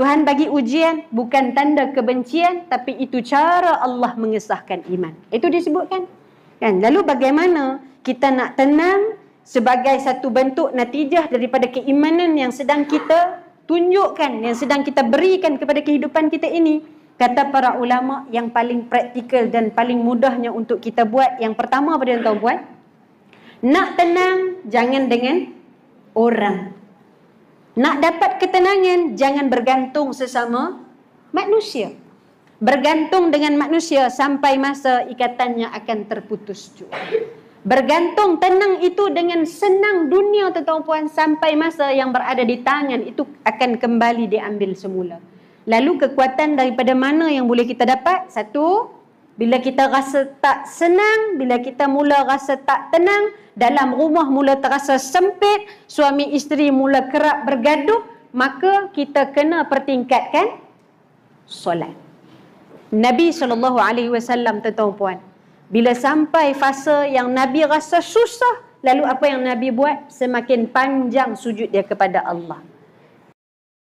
Tuhan bagi ujian bukan tanda kebencian, tapi itu cara Allah mengesahkan iman. Itu disebutkan. Kan? Lalu bagaimana kita nak tenang sebagai satu bentuk natijah daripada keimanan yang sedang kita tunjukkan, yang sedang kita berikan kepada kehidupan kita ini. Kata para ulama, yang paling praktikal dan paling mudahnya untuk kita buat, yang pertama apa dia tahu buat? Nak tenang, jangan dengan orang. Nak dapat ketenangan, jangan bergantung sesama manusia. Bergantung dengan manusia sampai masa ikatannya akan terputus juga. Bergantung tenang itu dengan senang dunia, tuan-tuan puan, sampai masa yang berada di tangan itu akan kembali diambil semula. Lalu kekuatan daripada mana yang boleh kita dapat? Satu, bila kita rasa tak senang, bila kita mula rasa tak tenang, dalam rumah mula terasa sempit, suami isteri mula kerap bergaduh, maka kita kena pertingkatkan solat. Nabi SAW, tuan-tuan puan, bila sampai fasa yang Nabi rasa susah, lalu apa yang Nabi buat? Semakin panjang sujud dia kepada Allah.